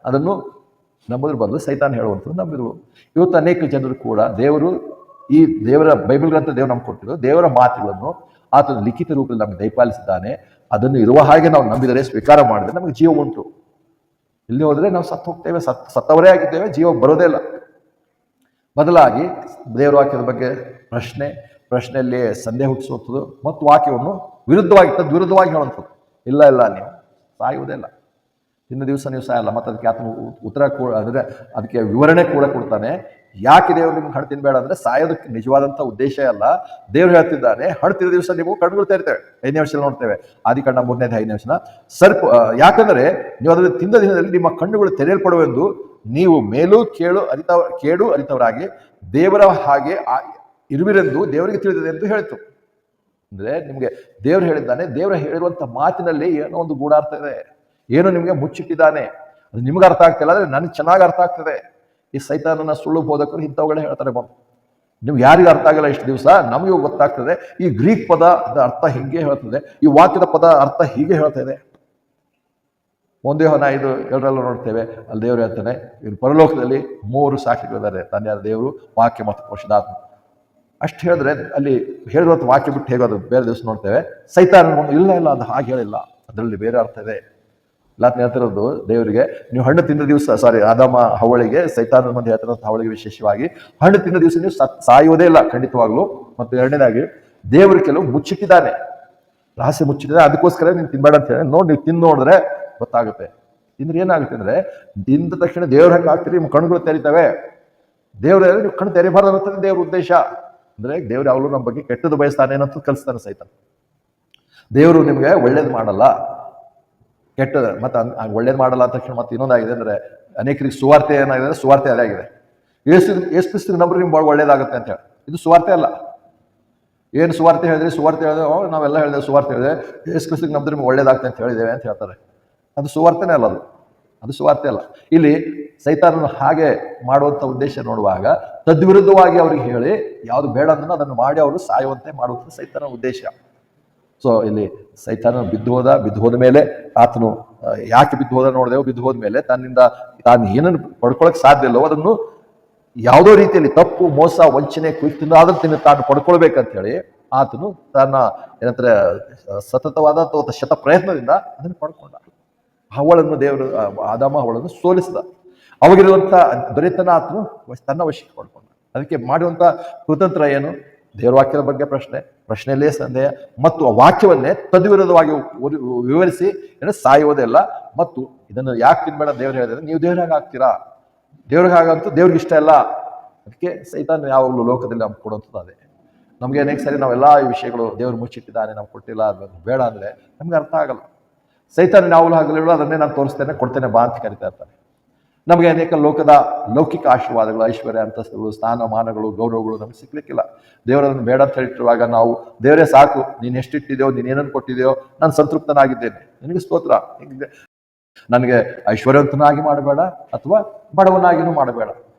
ಅದನ್ನು ನಂಬೋದ್ರ ಬದಲು ಸೈತಾನ್ ಹೇಳುವಂಥದ್ದು ನಂಬಿದ್ರು. ಇವತ್ತು ಅನೇಕ ಜನರು ಕೂಡ ಈ ದೇವರ ಬೈಬಲ್ ಗ್ರಂಥ ದೇವರು ನಮ್ಗೆ ಕೊಟ್ಟಿದ್ದು ದೇವರ ಮಾತುಗಳನ್ನು ಆತನ ಲಿಖಿತ ರೂಪದಲ್ಲಿ ನಮಗೆ ದಯಪಾಲಿಸಿದ್ದಾನೆ. ಅದನ್ನು ಇರುವ ಹಾಗೆ ನಾವು ನಂಬಿದರೆ, ಸ್ವೀಕಾರ ಮಾಡಿದರೆ ನಮಗೆ ಜೀವ ಉಂಟು. ಇಲ್ಲಿ ಹೋದರೆ ನಾವು ಸತ್ತು ಹೋಗ್ತೇವೆ, ಸತ್ತವರೇ ಆಗಿದ್ದೇವೆ, ಜೀವ ಬರೋದೇ ಇಲ್ಲ. ಬದಲಾಗಿ ದೇವರ ವಾಕ್ಯದ ಬಗ್ಗೆ ಪ್ರಶ್ನೆಯಲ್ಲಿ ಸಂದೇಹ ಹುಟ್ಟಿಸುವಂಥದ್ದು ಮತ್ತು ವಾಕ್ಯವನ್ನು ವಿರುದ್ಧವಾಗಿ ಹೇಳುವಂಥದ್ದು. ಇಲ್ಲ ನೀವು ಸಾಯುವುದೇ ಇಲ್ಲ, ಇನ್ನು ದಿವಸ ನೀವು ಸಾಯಲ್ಲ. ಮತ್ತು ಅದಕ್ಕೆ ಆತನ ಉತ್ತರ ಅಂದರೆ ಅದಕ್ಕೆ ವಿವರಣೆ ಕೂಡ ಕೊಡ್ತಾನೆ. ಯಾಕೆ ದೇವರು ನಿಮ್ಗೆ ಹಣ್ಣು ತಿನ್ಬೇಡ ಅಂದರೆ ಸಾಯೋದಕ್ಕೆ ನಿಜವಾದಂಥ ಉದ್ದೇಶ ಅಲ್ಲ. ದೇವ್ರು ಹೇಳ್ತಿದ್ದಾನೆ, ಹಣ್ಣು ತಿಂದ ದಿವಸ ನೀವು ಕಣ್ಣುಗಳು ತೆರಿತೇವೆ. 5ನೇ ವರ್ಷದಲ್ಲಿ ನೋಡ್ತೇವೆ, ಆದಿಕಾಂಡ 3ನೇ 5ನೇ ವರ್ಷ. ಯಾಕಂದರೆ ನೀವು ಅದನ್ನು ತಿಂದ ದಿನದಲ್ಲಿ ನಿಮ್ಮ ಕಣ್ಣುಗಳು ತೆರೆಯಲ್ಪಡುವೆಂದು ನೀವು ಮೇಲೂ ಕೇಡು ಅರಿತವರಾಗಿ ದೇವರ ಹಾಗೆ ಇರುವಿರೆಂದು ದೇವರಿಗೆ ತಿಳಿದಿದೆ ಎಂದು ಹೇಳಿತು. ಅಂದರೆ ನಿಮಗೆ ದೇವರು ಹೇಳಿದ್ದಾನೆ, ದೇವರು ಹೇಳಿರುವಂಥ ಮಾತಿನಲ್ಲಿ ಏನೋ ಒಂದು ಗೂಢಾರ್ಥ ಇದೆ, ಏನೋ ನಿಮಗೆ ಮುಚ್ಚಿಟ್ಟಿದ್ದಾನೆ. ಅದು ನಿಮ್ಗೆ ಅರ್ಥ ಆಗ್ತಿಲ್ಲ, ಆದರೆ ನನಗೆ ಚೆನ್ನಾಗಿ ಅರ್ಥ ಆಗ್ತದೆ. ಈ ಸೈತಾನನ ಸುಳ್ಳು ಬೋಧಕರು ಇಂಥವುಗಳೇ ಹೇಳ್ತಾರೆ. ನಿಮ್ಗೆ ಯಾರಿಗೂ ಅರ್ಥ ಆಗಲ್ಲ ಇಷ್ಟು ದಿವಸ, ನಮಗೆ ಗೊತ್ತಾಗ್ತದೆ. ಈ ಗ್ರೀಕ್ ಪದ ಅರ್ಥ ಹೀಗೆ ಹೇಳ್ತದೆ, ಈ ವಾಕ್ಯದ ಪದ ಅರ್ಥ ಹೀಗೆ ಹೇಳ್ತಾ ಇದೆ. 1 ಯೋಹನ 5:7 ನೋಡ್ತೇವೆ. ಅಲ್ಲಿ ದೇವರು ಹೇಳ್ತಾನೆ, ಇವ್ರು ಪರಲೋಕದಲ್ಲಿ 3 ಸಾಕ್ಷಿಗಳಿದ್ದಾರೆ, ತಂದೆಯಾದ ದೇವರು, ವಾಕ್ಯ ಮತ್ತು ಪರಿಶುದ್ಧಾತ್ಮ. ಅಷ್ಟು ಹೇಳಿದ್ರೆ ಅಲ್ಲಿ ಹೇಳಿರುವಂಥ ವಾಕ್ಯ ಬಿಟ್ಟು ಹೇಗೋದು ಬೇರೆ ದಿವಸ ನೋಡ್ತೇವೆ. ಸೈತಾನ ಇಲ್ಲ ಅದು ಹಾಗೆ ಹೇಳಿಲ್ಲ, ಅದರಲ್ಲಿ ಬೇರೆ ಅರ್ಥ ಇದೆ. ಎಲ್ಲಾತ್ನ ಹೇಳ್ತಿರೋದು ದೇವರಿಗೆ, ನೀವು ಹಣ್ಣು ತಿಂದ ದಿವಸ ಆದಾಮ ಹವಳಿಗೆ, ಸೈತಾನ ಮಂದಿ ಹೇಳ್ತಿರೋಂಥ ಹವಳಿಗೆ ವಿಶೇಷವಾಗಿ, ಹಣ್ಣು ತಿಂದ ದಿವಸ ನೀವು ಸಾಯುವುದೇ ಇಲ್ಲ ಖಂಡಿತವಾಗ್ಲು. ಮತ್ತು ಎರಡನೇದಾಗಿ ದೇವರು ಕೆಲವು ಮುಚ್ಚಿಟ್ಟಿದ್ದಾನೆ, ರಹಸ್ಯ ಮುಚ್ಚಿಟ್ಟಿದ್ದಾನೆ. ಅದಕ್ಕೋಸ್ಕರ ನೀನು ತಿನ್ಬೇಡ ಅಂತ ಹೇಳಿ ನೀವು ತಿಂದು ನೋಡಿದ್ರೆ ಗೊತ್ತಾಗುತ್ತೆ. ತಿಂದ್ರೆ ಏನಾಗುತ್ತೆ ಅಂದ್ರೆ, ತಿಂದ ತಕ್ಷಣ ದೇವ್ರ ಹಂಗೆ ಆಗ್ತೀರಿ, ನಿಮ್ಮ ಕಣ್ಣುಗಳು ತೆರಿತವೆ. ದೇವ್ರ ನೀವು ಕಣ್ಣು ತೆರಿಬಾರ್ದು ಅನ್ನೋದು ದೇವ್ರ ಉದ್ದೇಶ. ಅಂದ್ರೆ ದೇವ್ರು ಯಾವಾಗಲೂ ನಮ್ಮ ಬಗ್ಗೆ ಕೆಟ್ಟದ್ದು ಬಯಸ್ತಾನೆ ಅನ್ನೋದು ಕಲಿಸ್ತಾನೆ ಸೈತಾನ. ದೇವರು ನಿಮ್ಗೆ ಒಳ್ಳೇದು ಮಾಡಲ್ಲ, ಕೆಟ್ಟದ ಮತ್ತೆ ಒಳ್ಳೇದು ಮಾಡಲ್ಲ ಅಂತ ತಕ್ಷಣ ಮತ್ತೆ ಇನ್ನೊಂದಾಗಿದೆ ಅಂದ್ರೆ, ಅನೇಕರಿಗೆ ಸುವಾರ್ತೆ ಏನಾಗಿದೆ, ಸುವಾರ್ತೆ ಅದೇ ಆಗಿದೆ. ಏಸು ನಂಬ್ರಿ ನಿಮ್ಗೆ ಭಾಳ ಒಳ್ಳೇದಾಗುತ್ತೆ ಅಂತ ಹೇಳಿ. ಇದು ಸುವಾರ್ತೆ ಅಲ್ಲ. ಏನು ಸುವಾರ್ತೆ ಹೇಳಿದ್ರೆ ನಾವೆಲ್ಲ ಹೇಳಿದೆ, ಸುವಾರ್ತೆ ಹೇಳಿದೆ, ಏಸು ಕ್ರಿಸ್ತಿಗೆ ನಂಬಿದ್ರೆ ನಿಮ್ಗೆ ಒಳ್ಳೇದಾಗ್ತದೆ ಅಂತ ಹೇಳಿದ್ದೇವೆ ಅಂತ ಹೇಳ್ತಾರೆ. ಅದು ಸುವಾರ್ತೆನೇ ಅಲ್ಲ, ಅದು ಸುವಾರ್ತೆ ಅಲ್ಲ. ಇಲ್ಲಿ ಸೈತಾನನು ಹಾಗೆ ಮಾಡುವಂಥ ಉದ್ದೇಶ ನೋಡುವಾಗ ತದ್ವಿರುದ್ಧವಾಗಿ ಅವ್ರಿಗೆ ಹೇಳಿ ಯಾವುದು ಬೇಡ ಅಂದ್ರೆ ಅದನ್ನು ಮಾಡಿ ಅವರು ಸಾಯುವಂತೆ ಮಾಡುವಂಥ ಸೈತಾನ ಉದ್ದೇಶ. ಸೊ ಇಲ್ಲಿ ಸೈತಾನ ಬಿದ್ದು ಹೋದ ಮೇಲೆ ಆತನು ಯಾಕೆ ಬಿದ್ದು ಹೋದ ಮೇಲೆ ತಾನು ಏನನ್ನು ಪಡ್ಕೊಳಕ್ ಸಾಧ್ಯ ಇಲ್ಲವೋ ಅದನ್ನು ಯಾವುದೋ ರೀತಿಯಲ್ಲಿ ತಪ್ಪು, ಮೋಸ, ವಂಚನೆ, ಕುಯ್ತಿನ ಅದನ್ನು ತಾನು ಪಡ್ಕೊಳ್ಬೇಕಂತ ಹೇಳಿ ಆತನು ತನ್ನ ಏನಂತಾರೆ ಸತತವಾದ ಅಥವಾ ಶತ ಪ್ರಯತ್ನದಿಂದ ಅದನ್ನು ಪಡ್ಕೊಂಡ. ದೇವರು ಆದಾಮ ಹವಳನ್ನು ಸೋಲಿಸಿದ. ಅವಾಗಿರುವಂಥ ದೊರೆತನ ಆತನು ತನ್ನ ವಶಕ್ಕೆ ಪಡ್ಕೊಂಡ. ಅದಕ್ಕೆ ಮಾಡುವಂಥ ಕುತಂತ್ರ ಏನು? ದೇವರ ವಾಕ್ಯದ ಬಗ್ಗೆ ಪ್ರಶ್ನೆಯಲ್ಲೇ ಸಂದೇಹ, ಮತ್ತು ಆ ವಾಕ್ಯವನ್ನೇ ತದ್ವಿರೋಧವಾಗಿ ವಿವರಿಸಿ ಸಾಯುವುದೇ ಇಲ್ಲ. ಮತ್ತು ಇದನ್ನು ಯಾಕೆ ತಿನ್ಬೇಡ ದೇವ್ರು ಹೇಳಿದ್ರೆ, ನೀವು ದೇವ್ರಾಗ ಆಗ್ತೀರಾ, ದೇವ್ರಿಗೆ ಹಾಗಂತೂ ದೇವ್ರಿಗೆ ಇಷ್ಟ ಇಲ್ಲ. ಅದಕ್ಕೆ ಸೈತಾನ ಯಾವಾಗಲೂ ಲೋಕದಲ್ಲಿ ನಮ್ಗೆ ಕೊಡುವಂಥದ್ದು ಅದೇ. ನಮಗೆ ಅನೇಕ ಸರಿ ನಾವೆಲ್ಲ ಈ ವಿಷಯಗಳು ದೇವ್ರು ಮುಚ್ಚಿಟ್ಟಿದ್ದಾನೆ, ನಮ್ಗೆ ಕೊಟ್ಟಿಲ್ಲ, ಅದು ಬೇಡ ಅಂದರೆ ನಮ್ಗೆ ಅರ್ಥ ಆಗಲ್ಲ. ಸೈತಾನ ಯಾವಾಗಲೂ ಆಗಲಿಲ್ಲ, ಅದನ್ನೇ ನಾನು ತೋರಿಸ್ತೇನೆ, ಕೊಡ್ತೇನೆ ಬಾ ಅಂತ ಕರಿತಾ ಇರ್ತಾರೆ. ನಮಗೆ ಅನೇಕ ಲೌಕಿಕ ಆಶೀರ್ವಾದಗಳು, ಐಶ್ವರ್ಯ, ಅಂತಸ್ತುಗಳು, ಸ್ಥಾನಮಾನಗಳು, ಗೌರವಗಳು ನಮ್ಗೆ ಸಿಗ್ಲಿಕ್ಕಿಲ್ಲ. ದೇವರನ್ನು ಬೇಡ ಅಂತ ಹೇಳಿಟ್ಟಿರುವಾಗ ನಾವು ದೇವರೇ ಸಾಕು, ನೀನು ಎಷ್ಟಿಟ್ಟಿದೆಯೋ, ನೀನೇನನ್ನು ಕೊಟ್ಟಿದೆಯೋ, ನಾನು ಸಂತೃಪ್ತನಾಗಿದ್ದೇನೆ, ನಿನಗೆ ಸ್ತೋತ್ರ. ನನಗೆ ಐಶ್ವರ್ಯವಂತನಾಗಿ ಮಾಡಬೇಡ ಅಥವಾ ಬಡವನಾಗಿನೂ ಮಾಡಬೇಡ.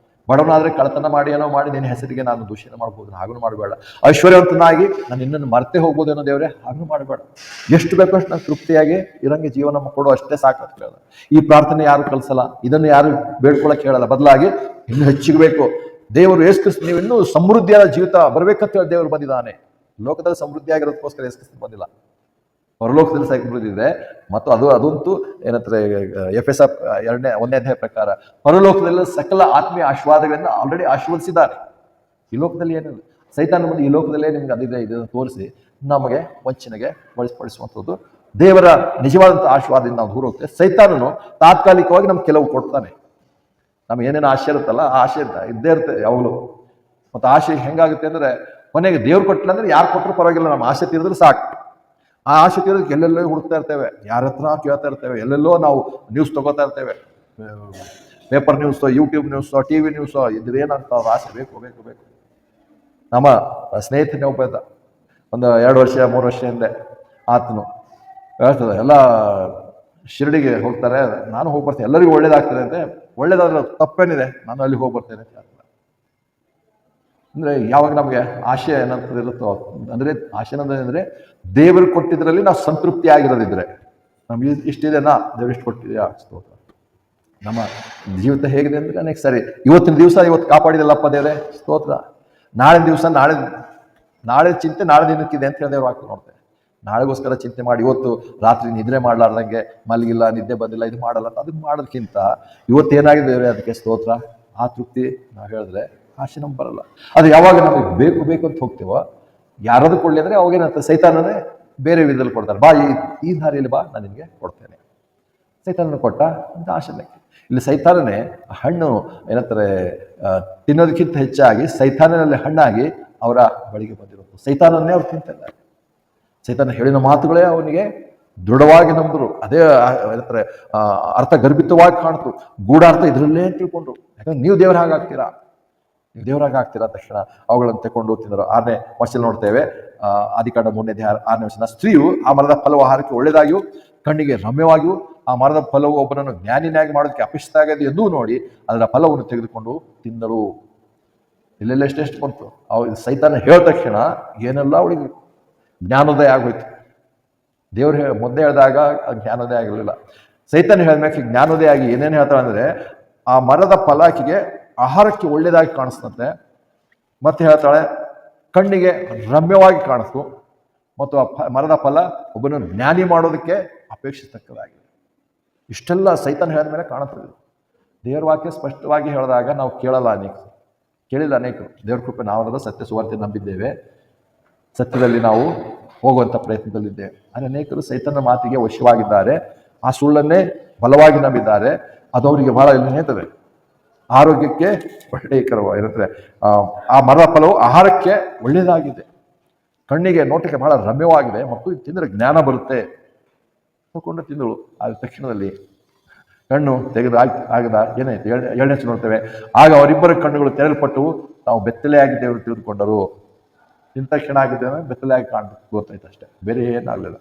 ಬಡವನಾದ್ರೆ ಕಳತನ ಮಾಡಿ ಏನೋ ಮಾಡಿ ನಿನ್ನ ಹೆಸರಿಗೆ ನಾನು ದೂಷಣೆ ಮಾಡ್ಬೋದು, ಹಾಗೂ ಮಾಡಬೇಡ. ಐಶ್ವರ್ಯವಂತನಾಗಿ ನಾನು ಇನ್ನೊಂದು ಮರ್ತೆ ಹೋಗ್ಬೋದೇನೋ ದೇವರೇ, ಹಾಗೂ ಮಾಡಬೇಡ. ಎಷ್ಟು ಬೇಕೋ ಅಷ್ಟು ನಾನು ತೃಪ್ತಿಯಾಗಿ ಇರಂಗೆ ಜೀವನ ಕೊಡೋ ಅಷ್ಟೇ ಸಾಕು ಹೇಳೋದು. ಈ ಪ್ರಾರ್ಥನೆ ಯಾರು ಕಲಿಸಲ್ಲ, ಇದನ್ನು ಯಾರು ಬೇಡ್ಕೊಳಕ್ಕೆ ಹೇಳಲ್ಲ. ಬದಲಾಗಿ ಇನ್ನೂ ಹೆಚ್ಚಿಗೆ ಬೇಕು. ದೇವರು ಯೇಸು ಕ್ರಿಸ್ತ ನೀವು ಇನ್ನೂ ಸಮೃದ್ಧಿಯಾದ ಜೀವಿತ ಬರ್ಬೇಕಂತ ಹೇಳಿ ದೇವರು ಬಂದಿದ್ದಾನೆ. ಲೋಕದಲ್ಲಿ ಸಮೃದ್ಧಿಯಾಗಿರೋದಕ್ಕೋಸ್ಕರ ಯೇಸು ಕ್ರಿಸ್ತ ಬಂದಿಲ್ಲ, ಪರಲೋಕದಲ್ಲಿ ಸಮೃದ್ಧಿ ಇದೆ. ಮತ್ತು ಅದಂತೂ ಏನಂತಾರೆ, ಎಫೆಸ 1ನೇ ಅಧ್ಯಾಯ ಪ್ರಕಾರ ಪರಲೋಕದಲ್ಲಿ ಸಕಲ ಆತ್ಮೀಯ ಆಶೀರ್ವಾದಗಳನ್ನು ಆಲ್ರೆಡಿ ಆಶೀರ್ವದಿಸಿದ್ದಾರೆ. ಈ ಲೋಕದಲ್ಲಿ ಏನಿಲ್ಲ. ಸೈತಾನ ಮುಂದೆ ಈ ಲೋಕದಲ್ಲೇ ನಿಮ್ಗೆ ಅದಿದೆ ಇದನ್ನು ತೋರಿಸಿ ನಮಗೆ ವಂಚನೆಗೆ ಒಳಪಡಿಸುವಂಥದ್ದು. ದೇವರ ನಿಜವಾದಂಥ ಆಶೀರ್ವಾದದಿಂದ ನಾವು ದೂರ ಹೋಗ್ತೇವೆ. ಸೈತಾನನು ತಾತ್ಕಾಲಿಕವಾಗಿ ನಮ್ಗೆ ಕೆಲವು ಕೊಡ್ತಾನೆ. ನಮ್ಗೆ ಏನೇನು ಆಶೆ ಇರುತ್ತಲ್ಲ, ಆ ಆಶೆ ಇದ್ದೇ ಇರುತ್ತೆ ಯಾವಾಗಲೂ. ಮತ್ತು ಆಶೆ ಹೆಂಗಾಗುತ್ತೆ ಅಂದರೆ, ಕೊನೆಗೆ ದೇವ್ರು ಕೊಟ್ಟಿಲ್ಲ ಅಂದ್ರೆ ಯಾರು ಕೊಟ್ಟರು ಪರವಾಗಿಲ್ಲ, ನಮ್ಮ ಆಸೆ ತೀರಿದ್ರೆ ಸಾಕು. ಆ ಆಸೆ ತೀರೋದಕ್ಕೆ ಎಲ್ಲೆಲ್ಲೋ ಹುಡುಕ್ತಾ ಇರ್ತೇವೆ, ಯಾರ ಹತ್ರ ಕೇಳ್ತಾ ಇರ್ತೇವೆ, ಎಲ್ಲೆಲ್ಲೋ ನಾವು ನ್ಯೂಸ್ ತಗೋತಾ ಇರ್ತೇವೆ, ಪೇಪರ್ ನ್ಯೂಸೋ, ಯೂಟ್ಯೂಬ್ ನ್ಯೂಸೋ, ಟಿ ವಿ ನ್ಯೂಸೋ. ಇದ್ರೇನಂತ ಆಸೆ ಬೇಕು. ನಮ್ಮ ಸ್ನೇಹಿತನೇ ಒಬ್ಬ ಇದ್ದ, ಒಂದು 2 ವರ್ಷ 3 ವರ್ಷ ಹಿಂದೆ. ಆತನು ಹೇಳ್ತದೆ, ಎಲ್ಲ ಶಿರಡಿಗೆ ಹೋಗ್ತಾರೆ, ನಾನು ಹೋಗಿ ಬರ್ತೇನೆ, ಎಲ್ಲರಿಗೂ ಒಳ್ಳೇದಾಗ್ತದೆ ಅಂತೆ. ಒಳ್ಳೇದಾದ್ರೆ ತಪ್ಪೇನಿದೆ, ನಾನು ಅಲ್ಲಿ ಹೋಗಿ ಬರ್ತೇನೆ ಅಂತ ಹೇಳ್ತಾರೆ. ಅಂದರೆ ಯಾವಾಗ ನಮಗೆ ಆಶೆ ಏನಂತ ಇರುತ್ತೋ, ಅಂದರೆ ಆಶೆ ಅಂದರೆ ದೇವರು ಕೊಟ್ಟಿದ್ರಲ್ಲಿ ನಾವು ಸಂತೃಪ್ತಿ ಆಗಿರೋದಿದ್ರೆ, ನಮ್ಗೆ ಇಷ್ಟಿದೆನಾ, ದೇವ್ರು ಇಷ್ಟು ಕೊಟ್ಟಿದೆಯಾ, ಸ್ತೋತ್ರ. ನಮ್ಮ ಜೀವಿತ ಹೇಗಿದೆ ಅಂದರೆ ಅನೇಕ ಸರಿ ಇವತ್ತಿನ ದಿವಸ ಇವತ್ತು ಕಾಪಾಡಿದಲ್ಲಪ್ಪ ದೇವರೇ ಸ್ತೋತ್ರ. ನಾಳಿನ ದಿವಸ ನಾಳೆ ಚಿಂತೆ ನಾಳೆ ದಿನಕ್ಕಿದೆ ಅಂತ ಹೇಳಿ ದೇವ್ರ ವಾಕ್ಯ ನೋಡ್ತೇವೆ. ನಾಳೆಗೋಸ್ಕರ ಚಿಂತೆ ಮಾಡಿ ಇವತ್ತು ರಾತ್ರಿ ನಿದ್ರೆ ಮಾಡಲಾರ್ದಂಗೆ ಮಲಗಿಲ್ಲ, ನಿದ್ದೆ ಬಂದಿಲ್ಲ, ಇದು ಮಾಡಲ್ಲ ಅಂತ ಅದನ್ನ ಮಾಡೋದಕ್ಕಿಂತ ಇವತ್ತು ಏನಾಗಿದೆ ದೇವರೇ ಅದಕ್ಕೆ ಸ್ತೋತ್ರ, ಆ ತೃಪ್ತಿ ನಾವು ಹೇಳಿದ್ರೆ ಆಸೆ ನಮ್ಗೆ ಬರಲ್ಲ. ಅದು ಯಾವಾಗ ನಮಗೆ ಬೇಕು ಬೇಕು ಅಂತ ಹೋಗ್ತೀವೋ, ಯಾರಾದ್ರೂ ಕೊಡಲಿ ಅಂದರೆ ಅವಾಗೇನಂತ ಸೈತಾನನೇ ಬೇರೆ ವಿಧದಲ್ಲಿ ಕೊಡ್ತಾರೆ. ಬಾ ಈ ದಾರಿಯಲ್ಲಿ ಬಾ, ನಾನು ನಿನಗೆ ಕೊಡ್ತೇನೆ. ಸೈತಾನನ ಕೊಟ್ಟ ಅಂತ ಆಶೆ. ಇಲ್ಲಿ ಸೈತಾನನೇ ಹಣ್ಣು ಏನಂತಾರೆ ತಿನ್ನೋದಕ್ಕಿಂತ ಹೆಚ್ಚಾಗಿ ಸೈತಾನನಲ್ಲಿ ಹಣ್ಣಾಗಿ ಅವರ ಬಳಿಗೆ ಬಂದಿರೋದು. ಸೈತಾನನ್ನೇ ಅವ್ರು ತಿಂತಾರೆ. ಸೈತಾನ ಹೇಳಿದ ಮಾತುಗಳೇ ಅವನಿಗೆ ದೃಢವಾಗಿ ನಂಬಿದ್ರು. ಅದೇ ಏನಂತಾರೆ ಅರ್ಥ ಗರ್ಭಿತವಾಗಿ ಕಾಣ್ತು, ಗೂಢಾರ್ಥ ಇದರಲ್ಲೇ ತಿಳ್ಕೊಂಡ್ರು. ಯಾಕಂದ್ರೆ ನೀವು ದೇವರ ಹಾಗಾಗ್ತೀರಾ, ನೀವು ದೇವರಾಗ ಆಗ್ತೀರಾ ತಕ್ಷಣ ಅವುಗಳನ್ನು ತಗೊಂಡು ತಿಂದರು. 6ನೇ ವರ್ಷದಲ್ಲಿ ನೋಡ್ತೇವೆ, ಆದಿಕಾಂಡ 3ನೇ ಅಧ್ಯಾಯ 6ನೇ ವರ್ಷದ ಸ್ತ್ರೀಯು ಆ ಮರದ ಫಲವು ಆಹಾರಕ್ಕೆ ಒಳ್ಳೆಯದಾಗಿಯೂ ಕಣ್ಣಿಗೆ ರಮ್ಯವಾಗಿಯೂ ಆ ಮರದ ಫಲವು ಒಬ್ಬನನ್ನು ಜ್ಞಾನಿನಾಗಿ ಮಾಡೋದಕ್ಕೆ ಅಪೇಕ್ಷಿತಾಗದು ಎಂದೂ ನೋಡಿ ಅದರ ಫಲವನ್ನು ತೆಗೆದುಕೊಂಡು ತಿಂದಳು. ಇಲ್ಲೆಲ್ಲ ಎಷ್ಟೆಷ್ಟು ಬಂತು. ಸೈತಾನ ಹೇಳಿದ ತಕ್ಷಣ ಏನೆಲ್ಲ ಅವಳಿಗೆ ಜ್ಞಾನೋದಯ ಆಗೋಯ್ತು. ದೇವ್ರು ಮೊದಲೇ ಹೇಳಿದಾಗ ಜ್ಞಾನೋದಯ ಆಗಿರಲಿಲ್ಲ. ಸೈತಾನ ಹೇಳಿದ್ಮೇಲೆ ಜ್ಞಾನೋದಯ ಆಗಿ ಏನೇನು ಹೇಳ್ತಾಳೆ ಅಂದರೆ ಆ ಮರದ ಫಲ ಆಕೆಗೆ ಆಹಾರಕ್ಕೆ ಒಳ್ಳೆಯದಾಗಿ ಕಾಣಿಸ್ತಂತೆ, ಮತ್ತೆ ಹೇಳ್ತಾಳೆ ಕಣ್ಣಿಗೆ ರಮ್ಯವಾಗಿ ಕಾಣಿಸ್ತು, ಮತ್ತು ಆ ಮರದ ಫಲ ಒಬ್ಬನನ್ನು ಜ್ಞಾನಿ ಮಾಡೋದಕ್ಕೆ ಅಪೇಕ್ಷಿಸತಕ್ಕದಾಗಿದೆ. ಇಷ್ಟೆಲ್ಲ ಸೈತಾನ ಹೇಳಿದ ಮೇಲೆ ಕಾಣುತ್ತದೆ. ದೇವ್ರ ವಾಕ್ಯ ಸ್ಪಷ್ಟವಾಗಿ ಹೇಳಿದಾಗ ನಾವು ಕೇಳಿಲ್ಲ ಅನೇಕರು. ದೇವ್ರ ಕೃಪೆ ನಾವೆಲ್ಲರೂ ಸತ್ಯ ಸುವಾರ್ತೆ ನಂಬಿದ್ದೇವೆ, ಸತ್ಯದಲ್ಲಿ ನಾವು ಹೋಗುವಂಥ ಪ್ರಯತ್ನದಲ್ಲಿದ್ದೇವೆ. ಆದರೆ ಅನೇಕರು ಸೈತನ ಮಾತಿಗೆ ವಶವಾಗಿದ್ದಾರೆ, ಆ ಸುಳ್ಳನ್ನೇ ಬಲವಾಗಿ ನಂಬಿದ್ದಾರೆ. ಅದು ಅವರಿಗೆ ಬಹಳ ಹೇಳ್ತದೆ, ಆರೋಗ್ಯಕ್ಕೆ ಒಳ್ಳೆಯಕರವಾಗಿರುತ್ತೆ. ಆ ಮರದ ಫಲವು ಆಹಾರಕ್ಕೆ ಒಳ್ಳೆಯದಾಗಿದೆ, ಕಣ್ಣಿಗೆ ನೋಟಕ್ಕೆ ಬಹಳ ರಮ್ಯವಾಗಿದೆ, ಮತ್ತು ತಿಂದರೆ ಜ್ಞಾನ ಬರುತ್ತೆ ತಗೊಂಡು ತಿಂದಳು. ಆದ ತಕ್ಷಣದಲ್ಲಿ ಕಣ್ಣು ತೆಗೆದು ಆಗದ ಏನಾಯ್ತು, 2ನೇ ನೋಡ್ತೇವೆ, ಆಗ ಅವರಿಬ್ಬರ ಕಣ್ಣುಗಳು ತೆರೆಯಲ್ಪಟ್ಟು ತಾವು ಬೆತ್ತಲೆಯಾಗಿದ್ದೇವೆ ತಿಳಿದುಕೊಂಡರು. ತಿಂದ ತಕ್ಷಣ ಆಗಿದ್ದೇವೆ, ಬೆತ್ತಲೆಯಾಗಿ ಗೊತ್ತಾಯ್ತು ಅಷ್ಟೇ, ಬೇರೆ ಏನಾಗಲಿಲ್ಲ.